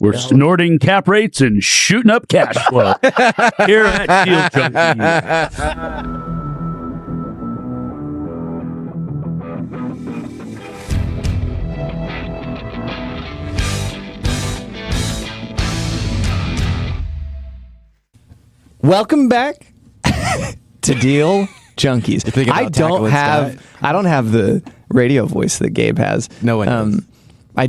We're snorting cap rates and shooting up cash flow here at Deal Junkies. Welcome back to Deal Junkies. I don't have the radio voice that Gabe has. No one does. I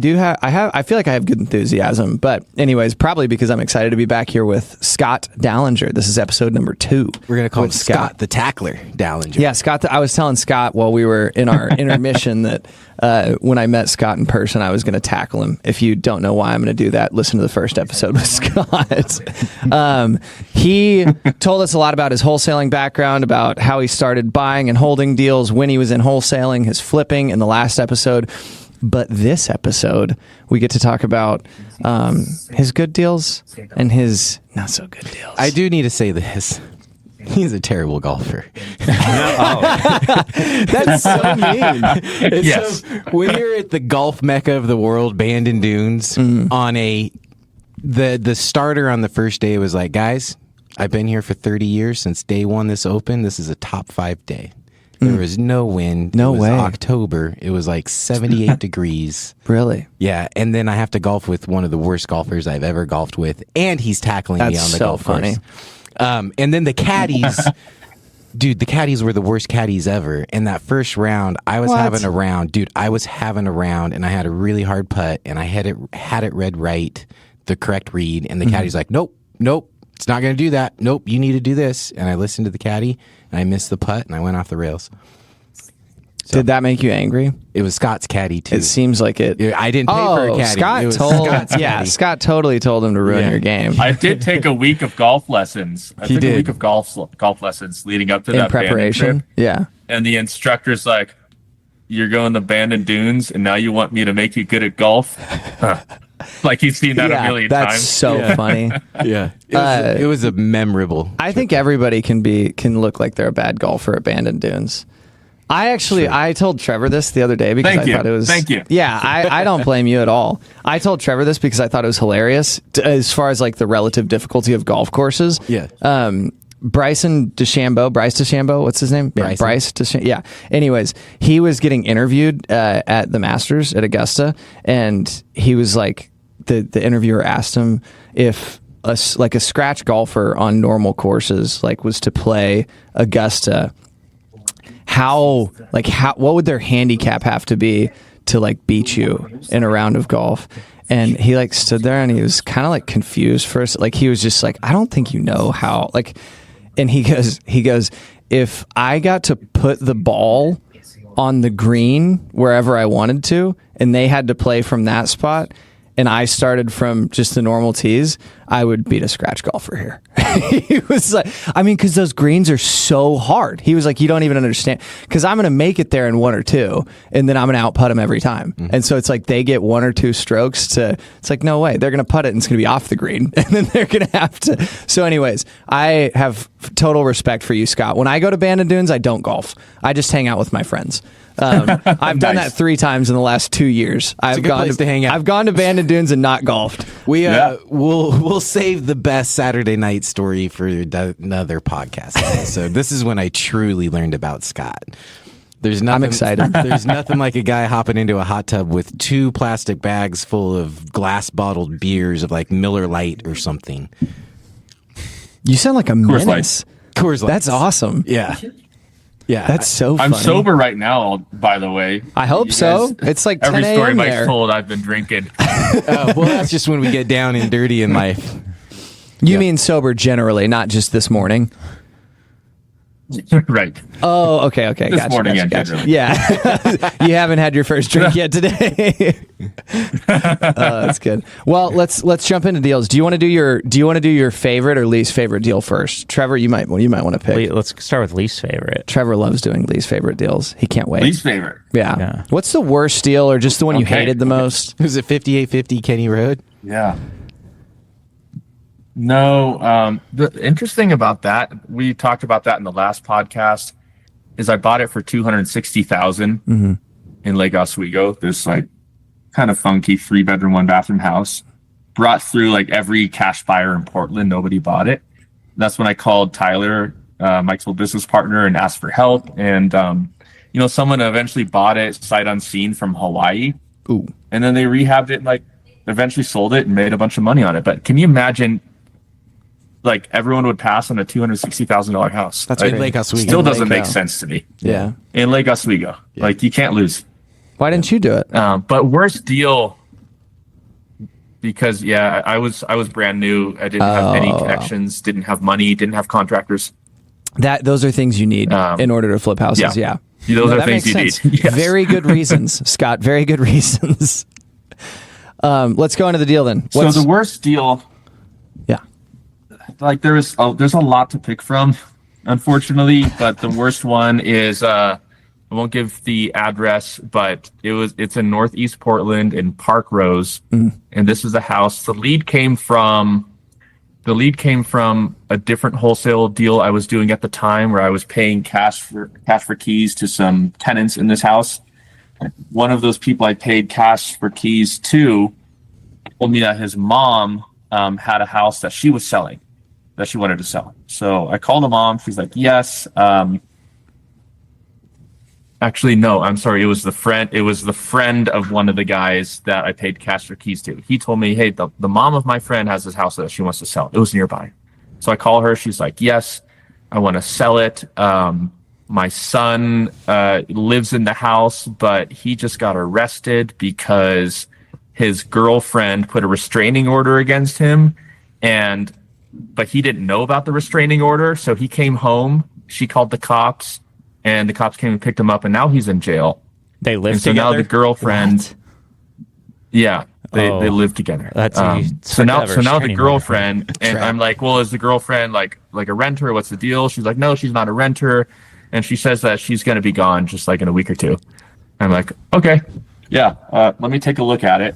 feel like I have good enthusiasm, but anyways, probably because I'm excited to be back here with Scott Dalinger. This is episode number 2. We're going to call him Scott the Tackler Dalinger. Yeah, Scott. I was telling Scott while we were in our intermission that when I met Scott in person, I was going to tackle him. If you don't know why I'm going to do that, listen to the first episode with Scott. He told us a lot about his wholesaling background, about how he started buying and holding deals when he was in wholesaling, his flipping in the last episode. But this episode, we get to talk about his good deals and his not so good deals. I do need to say this. He's a terrible golfer. That's so mean. Yes. So when you're at the golf mecca of the world, Bandon Dunes, on the starter on the first day was like, guys, I've been here for 30 years since day one this open. This is a top 5 day. There was no wind. No way. October. It was like 78 degrees. Really? Yeah. And then I have to golf with one of the worst golfers I've ever golfed with. And he's tackling me on the golf course. And then the caddies, dude, the caddies were the worst caddies ever. And that first round, I was having a round. Dude, I was having a round and I had a really hard putt and I had it read right, the correct read. And the caddy's like, nope, it's not going to do that. Nope, you need to do this. And I listened to the caddy. And I missed the putt, and I went off the rails. So, did that make you angry? It was Scott's caddy, too. It seems like it. I didn't pay for a caddy. Scott totally told him to ruin your game. I did take a week of golf lessons. I took a week of golf lessons leading up to that preparation. Trip. Yeah. And the instructor's like, you're going to Bandon Dunes, and now you want me to make you good at golf? Huh. Like he's seen that a million times. That's so funny. Yeah, it was a memorable. I think everybody can look like they're a bad golfer at Bandon Dunes. I told Trevor this the other day because I thought it was. Thank you. Yeah, I don't blame you at all. I told Trevor this because I thought it was hilarious as far as like the relative difficulty of golf courses. Yeah. Bryce DeChambeau, what's his name? Yeah, Bryce DeChambeau. Yeah. Anyways, he was getting interviewed at the Masters at Augusta, and he was like, the interviewer asked him if a scratch golfer on normal courses like was to play Augusta, what would their handicap have to be to like beat you in a round of golf? And he like stood there and he was kind of like confused first. Like he was just like, I don't think you know how like. And he goes, if I got to put the ball on the green wherever I wanted to, and they had to play from that spot, and I started from just the normal tees, I would beat a scratch golfer here. He was like, I mean, because those greens are so hard. He was like, you don't even understand. Because I'm going to make it there in 1 or 2, and then I'm going to outputt them every time. Mm-hmm. And so it's like they get 1 or 2 strokes to, it's like, no way. They're going to putt it, and it's going to be off the green. And then they're going to have to. So anyways, I have total respect for you, Scott. When I go to Bandon Dunes, I don't golf. I just hang out with my friends. I've done that 3 times in the last 2 years. I've gone to hang out. I've gone to Bandon Dunes and not golfed. We'll save the best Saturday night story for another podcast. So this is when I truly learned about Scott. I'm excited. There's nothing like a guy hopping into a hot tub with 2 plastic bags full of glass bottled beers of like Miller Lite or something. You sound like a menace. Coors Light. That's awesome. Yeah. Yeah, that's so funny. I'm sober right now, by the way. I hope so. It's like 10 every story Mike's there. told, I've been drinking. Well, that's just when we get down and dirty in life. You mean sober generally, not just this morning? Right. Oh, okay. This morning, generally. Yeah. You haven't had your first drink yet today. That's good. Well, let's jump into deals. Do you want to do your favorite or least favorite deal first? Trevor, you might want to pick. Let's start with least favorite. Trevor loves doing least favorite deals. He can't wait. Least favorite. Yeah. What's the worst deal or just the one you hated the most? Was it 5850 Kenny Road? Yeah. No, the interesting about that, we talked about that in the last podcast, is I bought it for $260,000 in Lake Oswego. This like kind of funky 3-bedroom, 1-bathroom house. brought through like every cash buyer in Portland. Nobody bought it. That's when I called Tyler, Mike's old business partner, and asked for help. And, someone eventually bought it sight unseen from Hawaii. Ooh. And then they rehabbed it and like eventually sold it and made a bunch of money on it. But can you imagine like everyone would pass on a $260,000 house? That's in Lake Oswego. Still doesn't make sense to me. Yeah. In Lake Oswego. Yeah. Like you can't lose. Why didn't you do it? But worst deal, because I was brand new. I didn't have any connections, didn't have money, didn't have contractors. Those are things you need in order to flip houses. Yeah. Those are things you need. Yes. Very good reasons, Scott. Very good reasons. Let's go into the deal then. So the worst deal. Yeah. Like there's a lot to pick from, unfortunately, but the worst one is I won't give the address, but it's in Northeast Portland in Park Rose, and this is a house. The lead came from a different wholesale deal I was doing at the time, where I was paying cash for keys to some tenants in this house. One of those people I paid cash for keys to told me that his mom had a house that she was selling, that she wanted to sell. So I called the mom. She's like, yes. Actually, no, I'm sorry. It was the friend of one of the guys that I paid cash for keys to. He told me, hey, the mom of my friend has this house that she wants to sell. It was nearby. So I call her. She's like, yes, I want to sell it. My son lives in the house, but he just got arrested because his girlfriend put a restraining order against him, but he didn't know about the restraining order. So he came home. She called the cops. And the cops came and picked him up, and now he's in jail. They live together? So now the girlfriend... What? They live together. That's so now the girlfriend... And I'm like, well, is the girlfriend like a renter? What's the deal? She's like, no, she's not a renter. And she says that she's going to be gone just like in a week or two. I'm like, okay, yeah, let me take a look at it.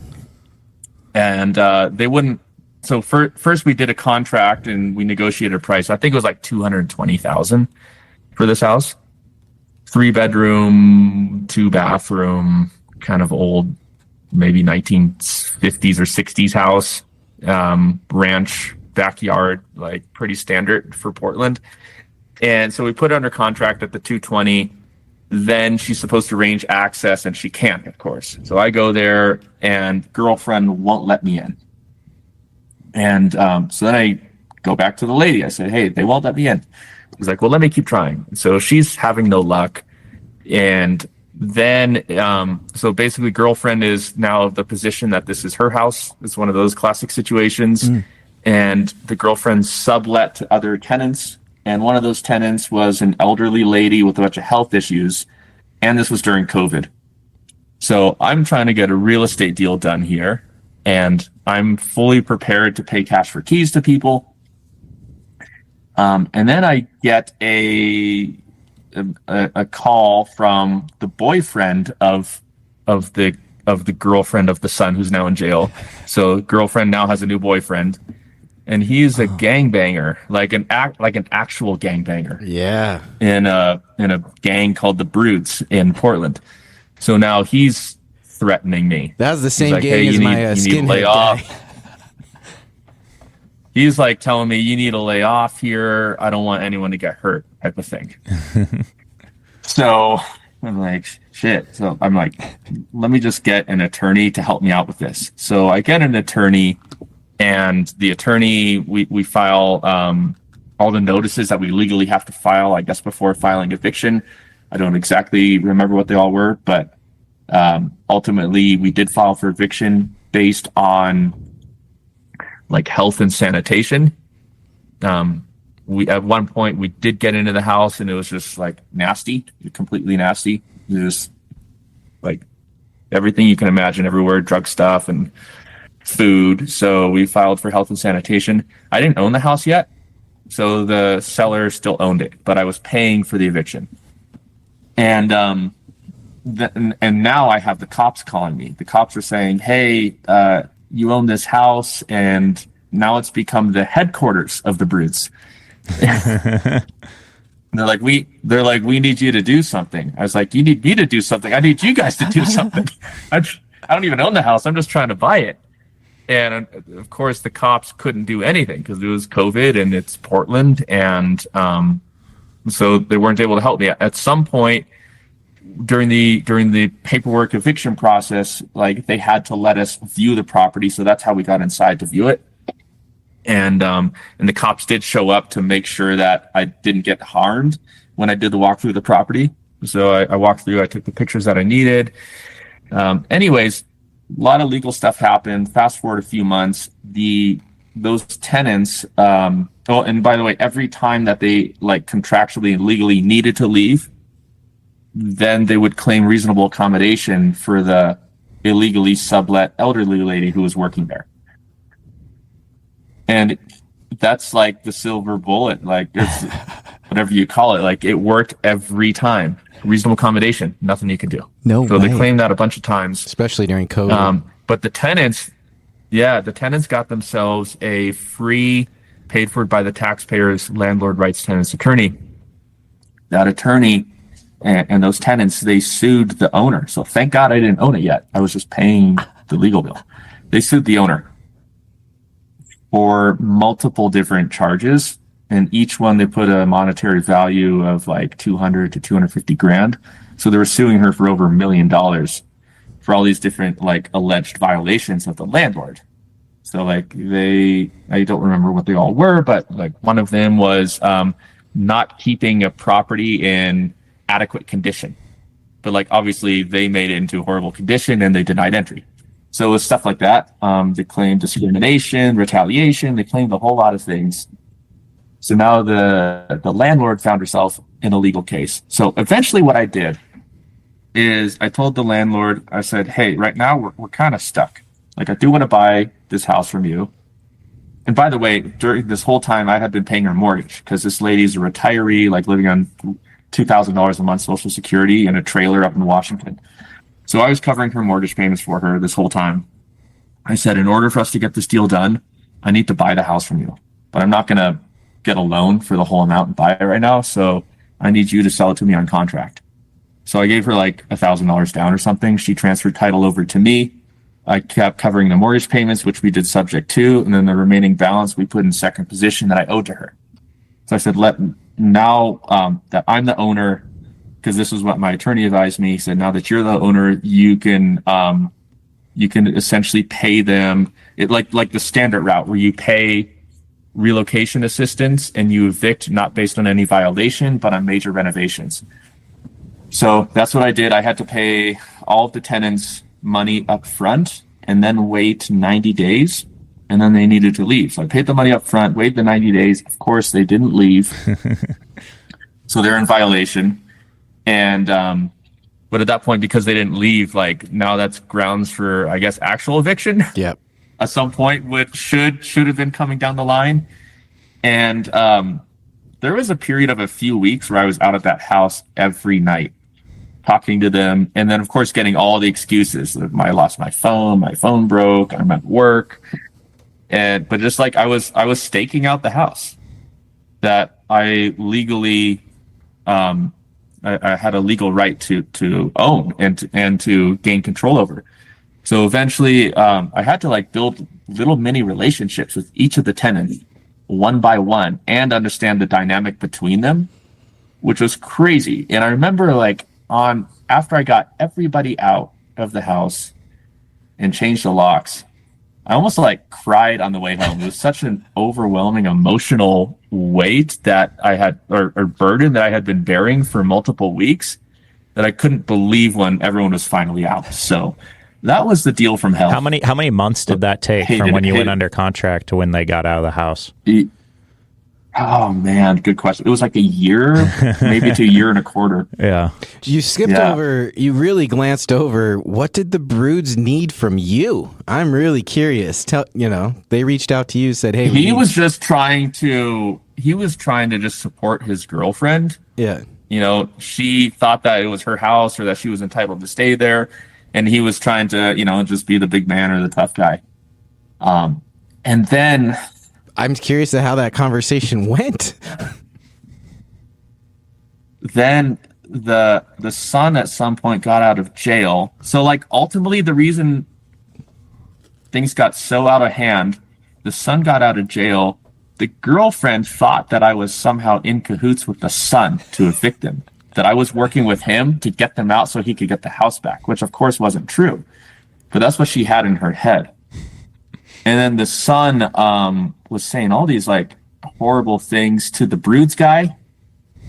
And they wouldn't... So first we did a contract, and we negotiated a price. I think it was like $220,000 for this house. 3-bedroom, 2-bathroom, kind of old, maybe 1950s or 60s house, ranch, backyard, like pretty standard for Portland. And so we put it under contract at the 220. Then she's supposed to arrange access, and she can't, of course. So I go there, and girlfriend won't let me in. And so then I go back to the lady. I said, hey, they won't let me in. He's like, well, let me keep trying. So she's having no luck. And then, so basically girlfriend is now of the position that this is her house. It's one of those classic situations. And the girlfriend sublet to other tenants. And one of those tenants was an elderly lady with a bunch of health issues. And this was during COVID. So I'm trying to get a real estate deal done here. And I'm fully prepared to pay cash for keys to people. And then I get a call from the boyfriend of the girlfriend of the son who's now in jail. So girlfriend now has a new boyfriend, and he's a gangbanger, like an actual gangbanger. Yeah. In a gang called the Brutes in Portland. So now he's threatening me. That was the same like, gang hey, as my skinhead guy. He's like telling me, you need to lay off here. I don't want anyone to get hurt, type of thing. So I'm like, shit. So I'm like, let me just get an attorney to help me out with this. So I get an attorney, and the attorney, we file all the notices that we legally have to file, I guess, before filing eviction. I don't exactly remember what they all were, but ultimately we did file for eviction based on like health and sanitation. We at one point we did get into the house, and it was just like nasty, completely nasty. It was like everything you can imagine everywhere, drug stuff and food. So we filed for health and sanitation. I didn't own the house yet, so the seller still owned it, but I was paying for the eviction. And and now I have the cops calling me. The cops are saying, hey, you own this house, and now it's become the headquarters of the Brutes. They're like, we need you to do something. I was like, you need me to do something? I need you guys to do something. I don't even own the house. I'm just trying to buy it. And of course, the cops couldn't do anything because it was COVID and it's Portland, and so they weren't able to help me. At some point during the paperwork eviction process, like they had to let us view the property, so that's how we got inside to view it. And the cops did show up to make sure that I didn't get harmed when I did the walk through the property. So I walked through, I took the pictures that I needed. Anyways, a lot of legal stuff happened. Fast forward a few months, those tenants, and by the way, every time that they like contractually and legally needed to leave, then they would claim reasonable accommodation for the illegally sublet elderly lady who was working there. And that's like the silver bullet, like it's whatever you call it, like it worked every time. Reasonable accommodation, nothing you can do. So they claimed that a bunch of times, especially during COVID. But the tenants got themselves a free, paid for by the taxpayers, landlord rights tenants attorney. That attorney and those tenants, they sued the owner. So thank God I didn't own it yet. I was just paying the legal bill. They sued the owner for multiple different charges, and each one they put a monetary value of like 200 to 250 grand. So they were suing her for over $1 million for all these different like alleged violations of the landlord. So like I don't remember what they all were, but like one of them was not keeping a property in adequate condition. But like obviously they made it into a horrible condition and they denied entry. So it was stuff like that. They claimed discrimination, retaliation. They claimed a whole lot of things. So now the landlord found herself in a legal case. So eventually what I did is I told the landlord, I said, hey, right now we're kind of stuck. Like I do want to buy this house from you. And by the way, during this whole time I had been paying her mortgage because this lady's a retiree, like living on $2,000 a month Social Security in a trailer up in Washington. So I was covering her mortgage payments for her this whole time. I said, in order for us to get this deal done, I need to buy the house from you, but I'm not going to get a loan for the whole amount and buy it right now. So I need you to sell it to me on contract. So I gave her like $1,000 down or something. She transferred title over to me. I kept covering the mortgage payments, which we did subject to. And then the remaining balance we put in second position that I owed to her. So I said, now that I'm the owner, because this is what my attorney advised me. He said, now that you're the owner, you can essentially pay them it like the standard route where you pay relocation assistance and you evict not based on any violation, but on major renovations. So that's what I did. I had to pay all of the tenants money up front and then wait 90 days. And then they needed to leave. So I paid the money up front, waited the 90 days. Of course, they didn't leave. So they're in violation. And but at that point, because they didn't leave, like now that's grounds for, I guess, actual eviction. Yep. At some point, which should have been coming down the line. And there was a period of a few weeks where I was out at that house every night talking to them. And then, of course, getting all the excuses. I lost my phone broke, I'm at work. But just like I was staking out the house that I legally, I had a legal right to own and to gain control over. So eventually, I had to like build little mini relationships with each of the tenants one by one and understand the dynamic between them, which was crazy. And I remember like after I got everybody out of the house and changed the locks, I almost like cried on the way home. It was such an overwhelming emotional weight that I had, or burden that I had been bearing for multiple weeks, that I couldn't believe when everyone was finally out. So that was the deal from hell. How many months did that take from when you went under contract to when they got out of the house? Oh man, good question. It was like a year, maybe to a year and a quarter. Yeah. You skipped over, you really glanced over, what did the Broods need from you? I'm really curious. They reached out to you, said, hey, he was trying to just support his girlfriend. Yeah. She thought that it was her house or that she was entitled to stay there. And he was trying to, just be the big man or the tough guy. And then I'm curious to how that conversation went. Then the son at some point got out of jail. So like ultimately the reason things got so out of hand. The son got out of jail. The girlfriend thought that I was somehow in cahoots with the son to evict him, that I was working with him to get them out so he could get the house back, which of course wasn't true. But that's what she had in her head. And then the son was saying all these like horrible things to the Broods guy,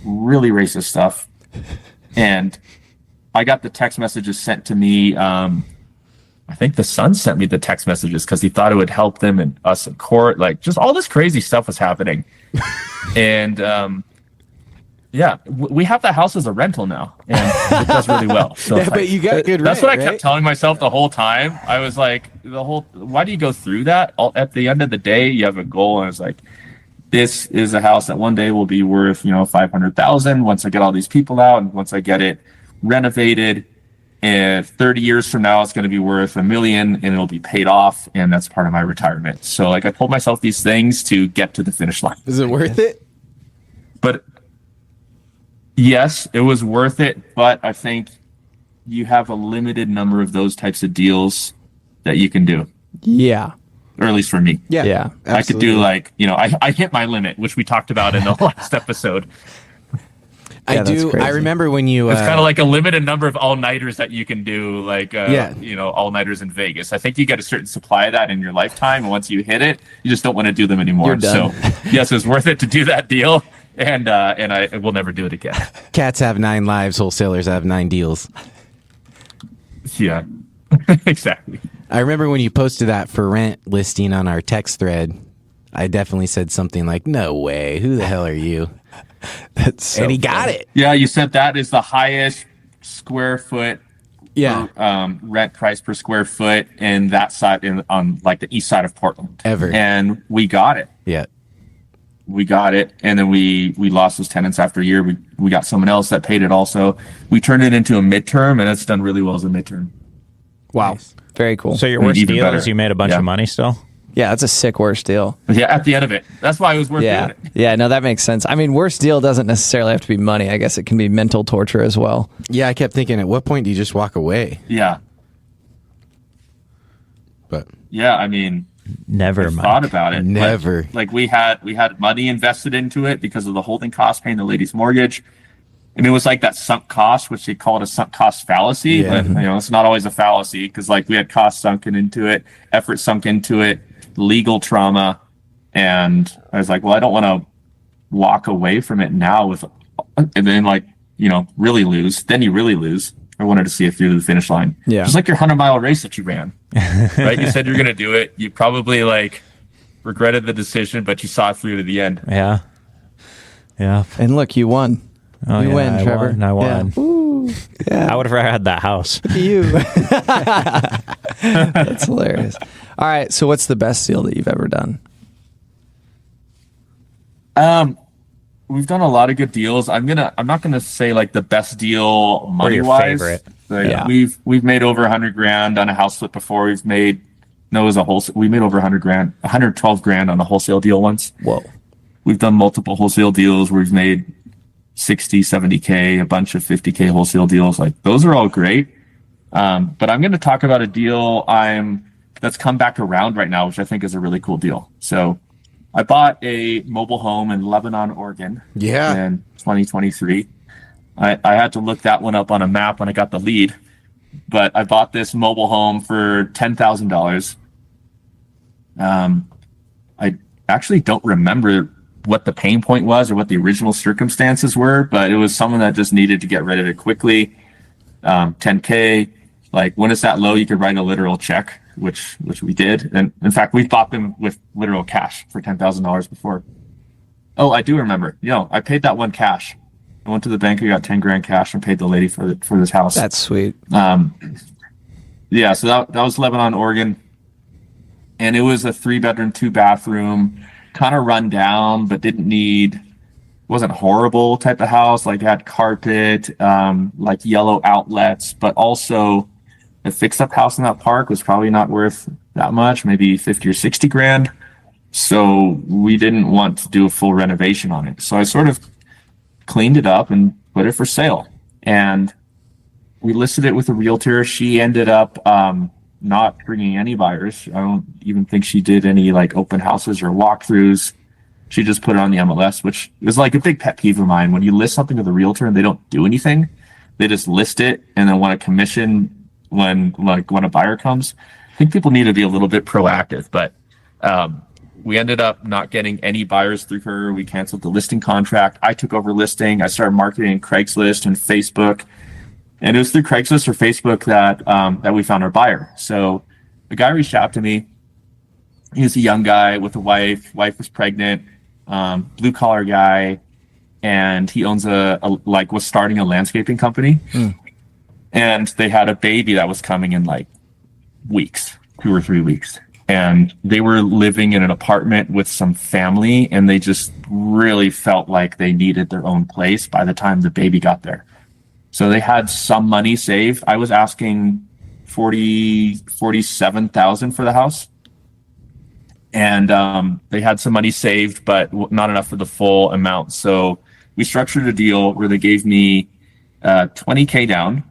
really racist stuff. And I got the text messages sent to me. I think the son sent me the text messages because he thought it would help them and us in court. Like, just all this crazy stuff was happening. And we have that house as a rental now, and it does really well. So yeah, but you got good rent, that's what I kept right? telling myself the whole time. I was like, why do you go through that? At the end of the day, you have a goal, and I was like, this is a house that one day will be worth, $500,000 once I get all these people out, and once I get it renovated. And 30 years from now, it's going to be worth $1 million, and it'll be paid off, and that's part of my retirement. So, like, I told myself these things to get to the finish line. Is it worth it? But yes, it was worth it. But I think you have a limited number of those types of deals that you can do. Yeah. Or at least for me. Yeah. I could do I hit my limit, which we talked about in the last episode. Yeah, I do. crazy. I remember when you. It's kind of like a limited number of all-nighters that you can do, like, Yeah. all-nighters in Vegas. I think you get a certain supply of that in your lifetime, and once you hit it, you just don't want to do them anymore. You're done. So, yes, it was worth it to do that deal, and I will never do it again. Cats have 9 lives. Wholesalers have 9 deals. Yeah, exactly. I remember when you posted that for rent listing on our text thread. I definitely said something like, "No way! Who the hell are you?" That's so and he funny. got it. Yeah, you said that is the highest square foot rent price per square foot in that side on like the east side of Portland Ever. And we got it. Yeah. We got it, and then we lost those tenants after a year. We got someone else that paid it also. We turned it into a midterm, and it's done really well as a midterm. Wow. Nice. Very cool. So your worst Even deal better. is you made a bunch Yeah. of money still? Yeah, that's a sick worst deal. But yeah, at the end of it, that's why it was worth Yeah. doing it. Yeah, no, that makes sense. I mean, worst deal doesn't necessarily have to be money. I guess it can be mental torture as well. Yeah, I kept thinking, at what point do you just walk away? Yeah, But yeah. I mean, Never I mind. thought about it. Never. Like we had money invested into it because of the holding cost, paying the lady's mortgage. And it was like that sunk cost, which they call it a sunk cost fallacy. Yeah. But it's not always a fallacy because like we had costs sunken into it, effort sunk into it, legal trauma. And I was like, well, I don't want to walk away from it now and then really lose. Then you really lose. I wanted to see it through to the finish line. Yeah. Just like your 100-mile race that you ran, right? You said you're going to do it. You probably regretted the decision, but you saw it through to the end. Yeah. Yeah. And look, you won. Oh, you yeah, win, Trevor. I won. Yeah. Woo. Yeah. I would have rather had that house. You. That's hilarious. All right. So, what's the best deal that you've ever done? We've done a lot of good deals. I'm not gonna say like the best deal money your wise. favorite. Yeah. We've made over $100,000 on a house flip before. We made over $100,000, $112,000 on a wholesale deal once. Whoa. We've done multiple wholesale deals where we've made 60, 70K, a bunch of 50K wholesale deals. Like those are all great. But I'm going to talk about a deal that's come back around right now, which I think is a really cool deal. So I bought a mobile home in Lebanon, Oregon in 2023. I had to look that one up on a map when I got the lead, but I bought this mobile home for $10,000. I actually don't remember what the pain point was or what the original circumstances were, but it was someone that just needed to get rid of it quickly. 10K, like when it's that low, you could write a literal check, which we did. And in fact, we bought them with literal cash for $10,000 before. Oh, I do remember. I paid that one cash. I went to the bank, I got $10,000 cash and paid the lady for this house. That's sweet. Yeah, so that was Lebanon, Oregon. And it was a 3-bedroom, 2-bathroom, kind of run down, but wasn't horrible type of house. Like it had carpet, like yellow outlets, but also a fix up house in that park was probably not worth that much, maybe 50 or 60 grand. So we didn't want to do a full renovation on it. So I sort of cleaned it up and put it for sale. And we listed it with a realtor. She ended up not bringing any buyers. I don't even think she did any like open houses or walkthroughs. She just put it on the MLS, which is like a big pet peeve of mine. When you list something with a realtor and they don't do anything, they just list it and then want a commission when a buyer comes. I think people need to be a little bit proactive, but we ended up not getting any buyers through her. We canceled the listing contract. I took over listing. I started marketing Craigslist and Facebook. And it was through Craigslist or Facebook that we found our buyer. So the guy reached out to me. He was a young guy with a wife. Wife was pregnant, blue collar guy, and he owns was starting a landscaping company. And they had a baby that was coming in like weeks, 2 or 3 weeks. And they were living in an apartment with some family, and they just really felt like they needed their own place by the time the baby got there. So they had some money saved. I was asking $47,000 for the house. And they had some money saved, but not enough for the full amount. So we structured a deal where they gave me $20K down,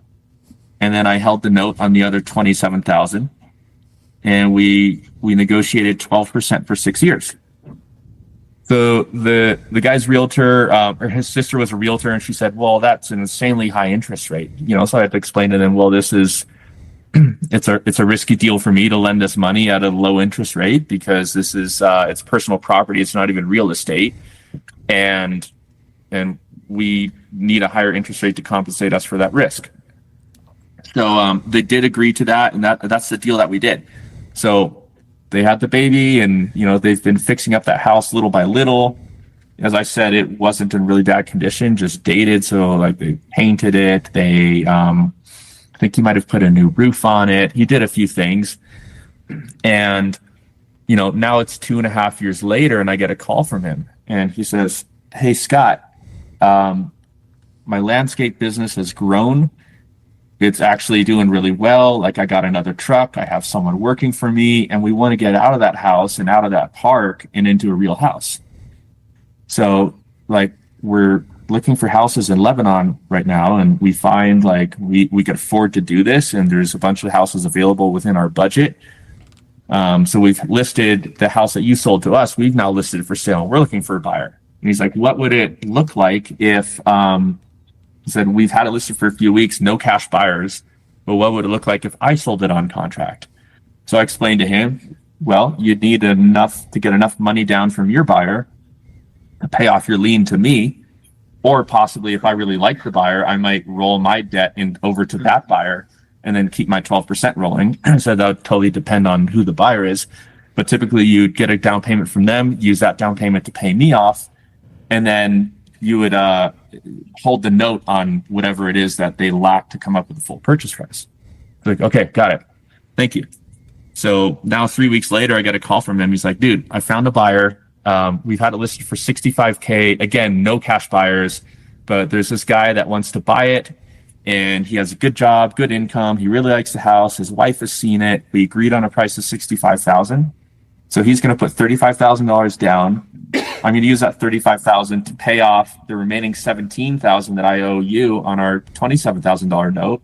and then I held the note on the other $27,000. And we negotiated 12% for 6 years. So the guy's realtor, or his sister was a realtor, and she said, well, that's an insanely high interest rate. So I had to explain to them, well, this is, it's a risky deal for me to lend this money at a low interest rate because this is, it's personal property. It's not even real estate. And we need a higher interest rate to compensate us for that risk. So they did agree to that, and that's the deal that we did. So they had the baby, and they've been fixing up that house little by little. As I said, it wasn't in really bad condition, just dated. So like they painted it. They, I think he might have put a new roof on it. He did a few things, and now it's 2.5 years later, and I get a call from him, and he says, "Hey Scott, my landscape business has grown. It's actually doing really well. Like I got another truck. I have someone working for me, and we want to get out of that house and out of that park and into a real house. So like we're looking for houses in Lebanon right now, and we find like we could afford to do this, and there's a bunch of houses available within our budget. So we've listed the house that you sold to us. We've now listed it for sale. We're looking for a buyer." And he's like, "What would it look like if he said, we've had it listed for a few weeks, no cash buyers, but what would it look like if I sold it on contract?" So I explained to him, well, you'd need enough to get enough money down from your buyer to pay off your lien to me, or possibly if I really like the buyer, I might roll my debt over to that buyer and then keep my 12% rolling. So that would totally depend on who the buyer is. But typically you'd get a down payment from them, use that down payment to pay me off, and then you would hold the note on whatever it is that they lack to come up with a full purchase price. Like, okay, got it. Thank you. So now 3 weeks later, I get a call from him. He's like, "Dude, I found a buyer. We've had it listed for $65K. Again, no cash buyers, but there's this guy that wants to buy it, and he has a good job, good income. He really likes the house. His wife has seen it. We agreed on a price of $65,000. So he's going to put $35,000 down. I'm going to use that $35,000 to pay off the remaining $17,000 that I owe you on our $27,000 note.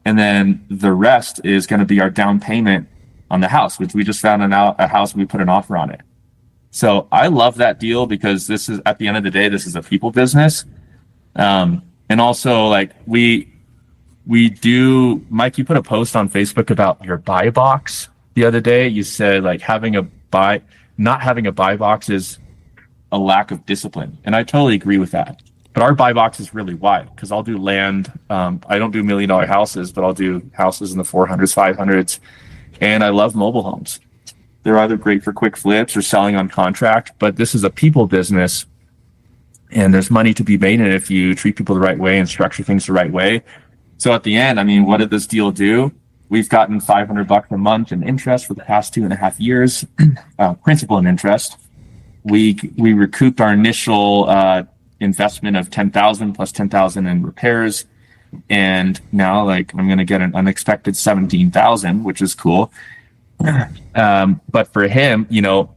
And then the rest is going to be our down payment on the house, which we just found a house. We put an offer on it." So I love that deal because this is, at the end of the day, this is a people business. And also like we do, Mike, you put a post on Facebook about your buy box the other day. You said like not having a buy box is a lack of discipline. And I totally agree with that. But our buy box is really wide because I'll do land. I don't do $1 million houses, but I'll do houses in the 400s, 500s. And I love mobile homes. They're either great for quick flips or selling on contract, but this is a people business, and there's money to be made in it if you treat people the right way and structure things the right way. So at the end, I mean, what did this deal do? We've gotten $500 a month in interest for the past 2.5 years, principal and interest. We recouped our initial investment of $10,000 plus $10,000 in repairs, and now like I'm going to get an unexpected $17,000, which is cool. But for him,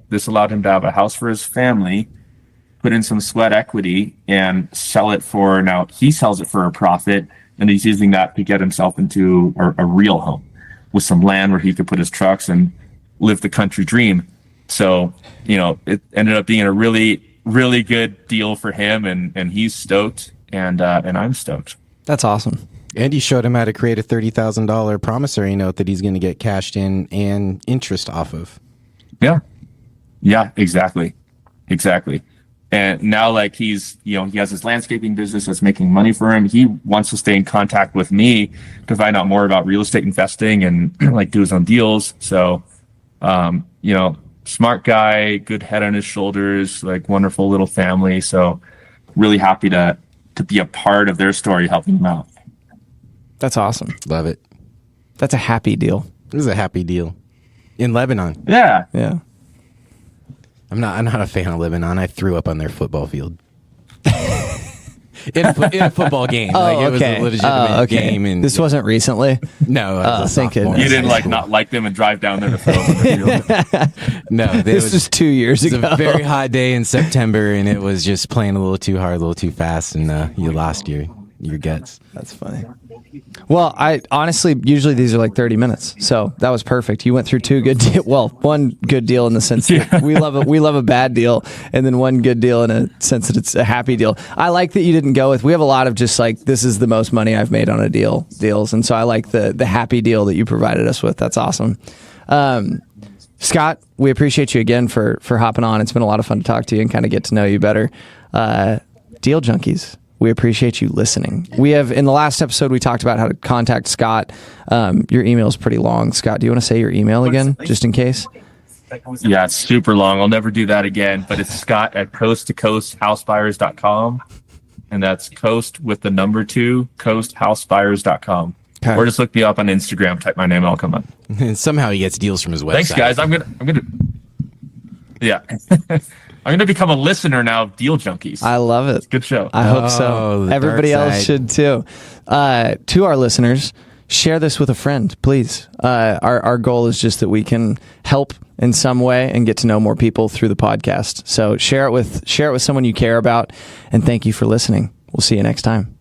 this allowed him to have a house for his family, put in some sweat equity, and sell it for, now he sells it for a profit, and he's using that to get himself into a real home. with some land where he could put his trucks and live the country dream. So, it ended up being a really, really good deal for him, and he's stoked, and I'm stoked. That's awesome. And you showed him how to create a $30,000 promissory note that he's going to get cashed in and interest off of. Yeah, exactly. And now, like, he's, he has his landscaping business that's making money for him. He wants to stay in contact with me to find out more about real estate investing and like do his own deals. So, smart guy, good head on his shoulders, like wonderful little family. So really happy to be a part of their story, helping them out. That's awesome. Love it. That's a happy deal. This is a happy deal. In Lebanon. Yeah. I'm not a fan of Lebanon. I threw up on their football field. in a football game. It was a legitimate game. And this wasn't recently? No. Thank You didn't not like them and drive down there to throw them in the field. No. This was 2 years ago. It was a very hot day in September, and it was just playing a little too hard, a little too fast, and you lost your guts. That's funny. Well, I honestly, usually these are like 30 minutes, so that was perfect. You went through two good one good deal in the sense that we love a bad deal, and then one good deal in a sense that it's a happy deal. I like that you didn't go with, we have a lot of just like, this is the most money I've made on a deals, and so I like the happy deal that you provided us with. That's awesome. Scott, we appreciate you again for hopping on. It's been a lot of fun to talk to you and kind of get to know you better. Deal Junkies, we appreciate you listening. We have, in the last episode, we talked about how to contact Scott. Your email is pretty long. Scott, do you want to say your email again, just in case? Yeah, it's super long. I'll never do that again, but it's Scott at coasttocoasthousebuyers.com. And that's coast with the number 2, coasthousebuyers.com. Okay. Or just look me up on Instagram, type my name, I'll come up. And somehow he gets deals from his website. Thanks, guys. I'm gonna yeah. I'm gonna become a listener now of Deal Junkies. I love it. Good show. I hope so. Everybody else should too. To our listeners, share this with a friend, please. Our goal is just that we can help in some way and get to know more people through the podcast. So share it with someone you care about, and thank you for listening. We'll see you next time.